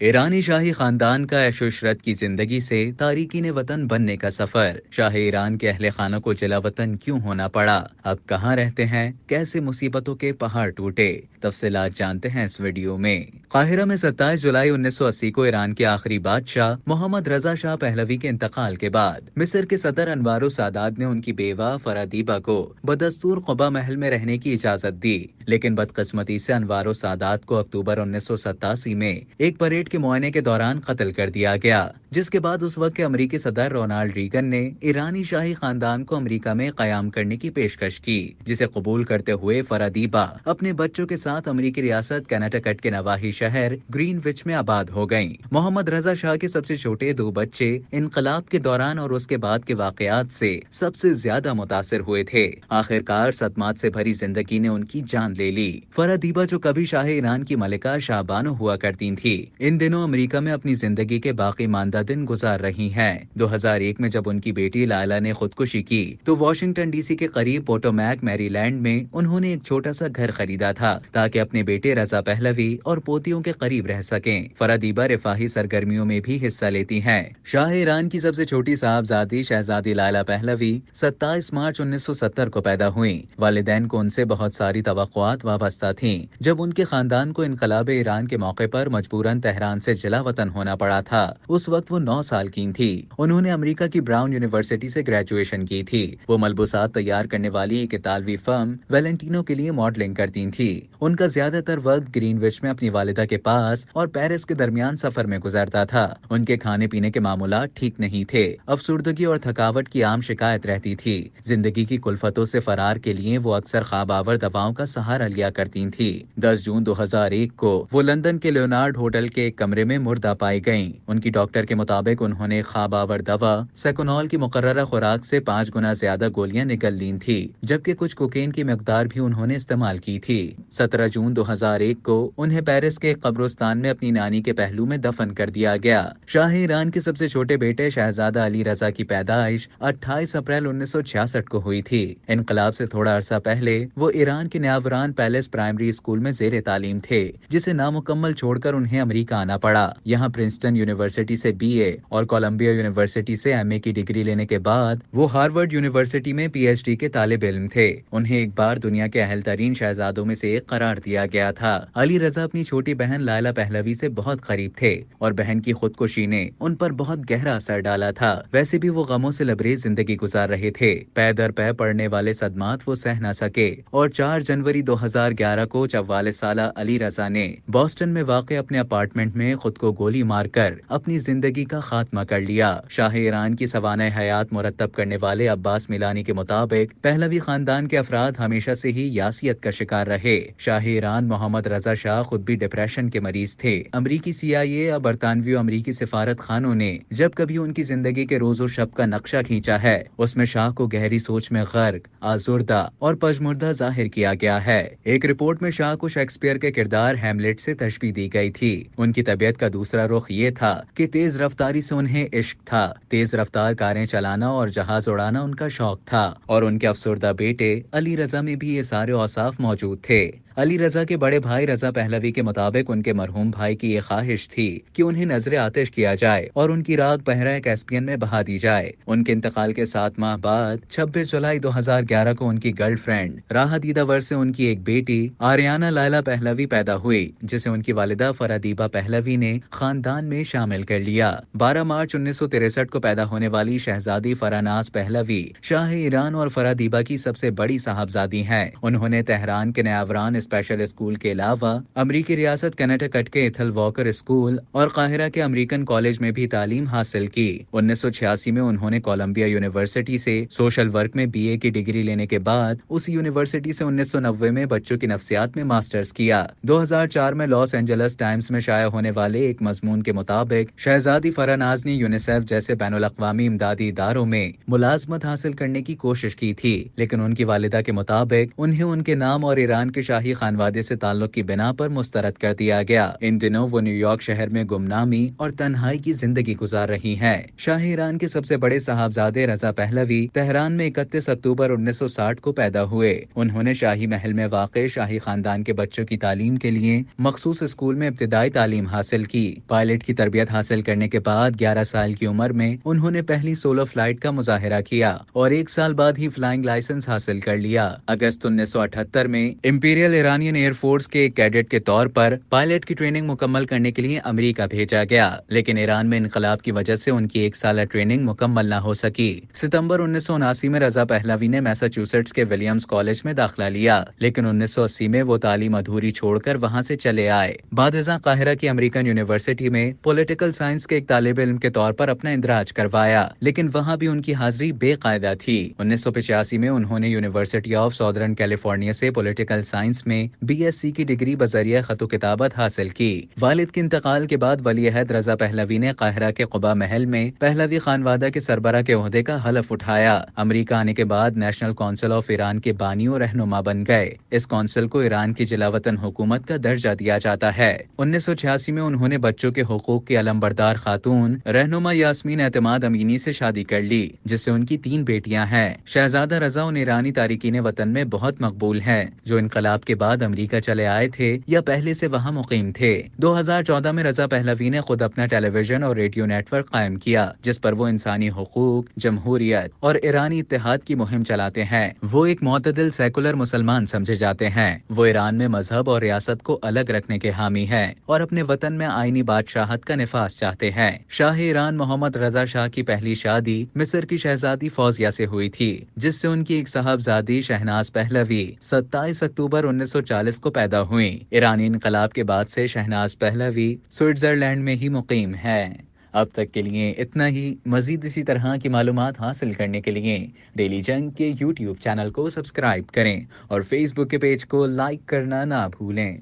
ایرانی شاہی خاندان کا عیش و عشرت کی زندگی سے تارکین وطن بننے کا سفر۔ شاہ ایران کے اہل خانہ کو جلا وطن کیوں ہونا پڑا؟ اب کہاں رہتے ہیں؟ کیسے مصیبتوں کے پہاڑ ٹوٹے؟ تفصیلات جانتے ہیں اس ویڈیو میں۔ قاہرہ میں 27 جولائی 1980 کو ایران کے آخری بادشاہ محمد رضا شاہ پہلوی کے انتقال کے بعد مصر کے صدر انوار السادات نے ان کی بیوہ فرادیبہ کو بدستور قبا محل میں رہنے کی اجازت دی، لیکن بدقسمتی سے انوار السادات کو اکتوبر 1987 میں ایک پریڈ کے معائنے کے دوران قتل کر دیا گیا، جس کے بعد اس وقت کے امریکی صدر رونالڈ ریگن نے ایرانی شاہی خاندان کو امریکہ میں قیام کرنے کی پیشکش کی، جسے قبول کرتے ہوئے فرادیبہ اپنے بچوں کے ساتھ امریکی ریاست کنیٹیکٹ کے نواحی شہر گرین وچ میں آباد ہو گئیں۔ محمد رضا شاہ کے سب سے چھوٹے 2 بچے انقلاب کے دوران اور اس کے بعد کے واقعات سے سب سے زیادہ متاثر ہوئے تھے۔ آخرکار صدمات سے بھری زندگی نے ان کی جان لے لی۔ فرادیبہ جو کبھی شاہ ایران کی ملکہ شاہ بانو ہوا کرتی تھی، ان دنوں امریکہ میں اپنی زندگی کے باقی ماندہ دن گزار رہی ہیں۔ 2001 میں جب ان کی بیٹی لائلا نے خودکشی کی تو واشنگٹن ڈی سی کے قریب پوٹومیک میری لینڈ میں انہوں نے ایک چھوٹا سا گھر خریدا تھا تاکہ اپنے بیٹے رضا پہلوی اور پوتیوں کے قریب رہ سکیں۔ فرادیبہ رفاہی سرگرمیوں میں بھی حصہ لیتی ہیں۔ شاہ ایران کی سب سے چھوٹی صاحبزادی شہزادی لائلا پہلوی 27 مارچ 1970 کو پیدا ہوئیں۔ والدین کو ان سے بہت ساری توقعات وابستہ تھیں۔ جب ان کے خاندان کو انقلاب ایران کے موقع پر مجبوراً تہران سے جلا وطن ہونا پڑا تھا، اس وقت وہ 9 سال کی تھی۔ انہوں نے امریکہ کی براؤن یونیورسٹی سے گریجویشن کی تھی۔ وہ ملبوسات تیار کرنے والی ایک اطالوی فرم ویلنٹینو کے لیے ماڈلنگ کرتی تھی۔ ان کا زیادہ تر وقت گرین وچ میں اپنی والدہ کے پاس اور پیرس کے درمیان سفر میں گزرتا تھا۔ ان کے کھانے پینے کے معاملات ٹھیک نہیں تھے، افسردگی اور تھکاوٹ کی عام شکایت رہتی تھی۔ زندگی کی کلفتوں سے فرار کے لیے وہ اکثر خواب آور دواؤں کا سہارا لیا کرتی تھی۔ 10 جون 2001 کو وہ لندن کے لیونارڈ ہوٹل کے ایک کمرے میں مردہ پائی گئیں۔ ان کی ڈاکٹر کے مطابق انہوں نے خواب آور دوا سیکونال کی مقررہ خوراک سے 5 گنا زیادہ گولیاں نگل لی تھی، جبکہ کچھ کوکین کی مقدار بھی انہوں نے استعمال کی تھی۔ 17 جون 2001 کو انہیں پیرس کے ایک قبرستان میں اپنی نانی کے پہلو میں دفن کر دیا گیا۔ شاہ ایران کے سب سے چھوٹے بیٹے شہزادہ علی رضا کی پیدائش 28 اپریل 1966 کو ہوئی تھی۔ انقلاب سے تھوڑا عرصہ پہلے وہ ایران کے نیاوران پیلس پرائمری اسکول میں زیر تعلیم تھے، جسے نامکمل چھوڑ کر انہیں امریکہ آنا پڑا۔ یہاں پرنسٹن یونیورسٹی سے BA اور کولمبیا یونیورسٹی سے MA کی ڈگری لینے کے بعد وہ ہارورڈ یونیورسٹی میں PhD کے طالب علم تھے۔ انہیں ایک بار دنیا کے اہل ترین شہزادوں میں سے ایک قرار دیا گیا تھا۔ علی رضا اپنی چھوٹی بہن لائلا پہلوی سے بہت قریب تھے اور بہن کی خودکشی نے ان پر بہت گہرا اثر ڈالا تھا۔ ویسے بھی وہ غموں سے لبریز زندگی گزار رہے تھے۔ پے در پے پڑنے والے صدمات وہ سہ نہ سکے اور 4 جنوری 2011 کو 44 سالہ علی رضا نے بوسٹن میں واقع اپنے اپارٹمنٹ میں خود کو گولی مار کر اپنی زندگی کا خاتمہ کر لیا۔ شاہ ایران کی سوانح حیات مرتب کرنے والے عباس میلانی کے مطابق پہلوی خاندان کے افراد ہمیشہ سے ہی یاسیت کا شکار رہے۔ شاہ ایران محمد رضا شاہ خود بھی ڈپریشن کے مریض تھے۔ امریکی CIA اور برطانوی و امریکی سفارت خانوں نے جب کبھی ان کی زندگی کے روز و شب کا نقشہ کھینچا ہے، اس میں شاہ کو گہری سوچ میں غرق، آزردہ اور پژمردہ ظاہر کیا گیا ہے۔ ایک رپورٹ میں شاہ کو شیکسپیئر کے کردار ہیملیٹ سے تشبیہ دی گئی تھی۔ ان کی طبیعت کا دوسرا رخ یہ تھا کہ تیز رفتاری سے انہیں عشق تھا۔ تیز رفتار کاریں چلانا اور جہاز اڑانا ان کا شوق تھا، اور ان کے افسردہ بیٹے علی رضا میں بھی یہ سارے اوصاف موجود تھے۔ علی رضا کے بڑے بھائی رضا پہلوی کے مطابق ان کے مرحوم بھائی کی یہ خواہش تھی کہ انہیں نذر آتش کیا جائے اور ان کی راکھ بحیرہ کیسپیئن میں بہا دی جائے۔ ان کے انتقال کے 7 ماہ بعد 26 جولائی 2011 کو ان کی گرل فرینڈ راحہ دیدہ ور سے ان کی ایک بیٹی آریانہ لائلا پہلوی پیدا ہوئی، جسے ان کی والدہ فرادیبہ پہلوی نے خاندان میں شامل کر لیا۔ 12 مارچ 1963 کو پیدا ہونے والی شہزادی فراناز پہلوی شاہ ایران اور فرادیبہ کی سب سے بڑی صاحبزادی ہیں۔ انہوں نے تہران کے نیاوران اسپیشل اسکول کے علاوہ امریکی ریاست کنیٹیکٹ کے ایتھل واکر اسکول اور قاہرہ کے امریکن کالج میں بھی تعلیم حاصل کی۔ 1986 میں انہوں نے کولمبیا یونیورسٹی سے سوشل ورک میں BA کی ڈگری لینے کے بعد اسی یونیورسٹی سے 1990 میں بچوں کی نفسیات میں ماسٹرز کیا۔ 2004 میں لاس اینجلس ٹائمز میں شائع ہونے والے ایک مضمون کے مطابق شہزادی فراناز نے یونیسیف جیسے بین الاقوامی امدادی اداروں میں ملازمت حاصل کرنے کی کوشش کی تھی، لیکن ان کی والدہ کے مطابق انہیں ان کے نام اور ایران کے شاہی شاہی خانوادے سے تعلق کی بنا پر مسترد کر دیا گیا۔ ان دنوں وہ نیو یارک شہر میں گمنامی اور تنہائی کی زندگی گزار رہی ہیں۔ شاہ ایران کے سب سے بڑے صاحبزادے رضا پہلوی تہران میں 31 اکتوبر 1960 کو پیدا ہوئے۔ انہوں نے شاہی محل میں واقع شاہی خاندان کے بچوں کی تعلیم کے لیے مخصوص اسکول میں ابتدائی تعلیم حاصل کی۔ پائلٹ کی تربیت حاصل کرنے کے بعد 11 سال کی عمر میں انہوں نے پہلی سولو فلائٹ کا مظاہرہ کیا اور 1 سال بعد ہی فلائنگ لائسنس حاصل کر لیا۔ اگست 1978 میں امپیریل ایرانین ایئر فورس کے ایک کیڈٹ کے طور پر پائلٹ کی ٹریننگ مکمل کرنے کے لیے امریکہ بھیجا گیا، لیکن ایران میں انقلاب کی وجہ سے ان کی 1 سالہ ٹریننگ مکمل نہ ہو سکی۔ ستمبر 1979 میں رضا پہلوی نے میساچوسیٹس کے ولیمز کالج میں داخلہ لیا، لیکن 1980 میں وہ تعلیم ادھوری چھوڑ کر وہاں سے چلے آئے۔ بعد ازاں قاہرہ کی امریکن یونیورسٹی میں پولیٹیکل سائنس کے ایک طالب علم کے طور پر اپنا اندراج کروایا، لیکن وہاں بھی ان کی حاضری بے قاعدہ تھی۔ 1985 میں انہوں نے یونیورسٹی آف سادرن کیلیفورنیا سے پولیٹیکل سائنس میں BSc کی ڈگری بذریعہ خط و کتابت حاصل کی۔ والد کے انتقال کے بعد ولی عہد رضا پہلوی نے قاہرہ کے قباء محل میں پہلوی خانوادہ کے سربراہ کے عہدے کا حلف اٹھایا۔ امریکہ آنے کے بعد نیشنل کونسل آف ایران کے بانی و رہنما بن گئے۔ اس کونسل کو ایران کی جلاوطن حکومت کا درجہ دیا جاتا ہے۔ 1986 میں انہوں نے بچوں کے حقوق کی علمبردار خاتون رہنما یاسمین اعتماد امینی سے شادی کر لی، جس سے ان کی 3 بیٹیاں ہیں۔ شہزادہ رضا ان ایرانی تارکین وطن میں بہت مقبول ہیں جو انقلاب کے بعد امریکہ چلے آئے تھے یا پہلے سے وہاں مقیم تھے۔ 2014 میں رضا پہلوی نے خود اپنا ٹیلی ویژن اور ریڈیو نیٹ ورک قائم کیا، جس پر وہ انسانی حقوق، جمہوریت اور ایرانی اتحاد کی مہم چلاتے ہیں۔ وہ ایک معتدل سیکولر مسلمان سمجھے جاتے ہیں۔ وہ ایران میں مذہب اور ریاست کو الگ رکھنے کے حامی ہیں اور اپنے وطن میں آئینی بادشاہت کا نفاذ چاہتے ہیں۔ شاہ ایران محمد رضا شاہ کی پہلی شادی مصر کی شہزادی فوزیہ سے ہوئی تھی، جس سے ان کی ایک صاحبزادی شہناز پہلوی 27 اکتوبر 1940 کو پیدا ہوئیں۔ ایرانی انقلاب کے بعد سے شہناز پہلوی سوئٹزرلینڈ میں ہی مقیم ہے۔ اب تک کے لیے اتنا ہی۔ مزید اسی طرح کی معلومات حاصل کرنے کے لیے ڈیلی جنگ کے YouTube چینل کو سبسکرائب کریں اور فیس بک کے پیج کو لائک کرنا نہ بھولیں۔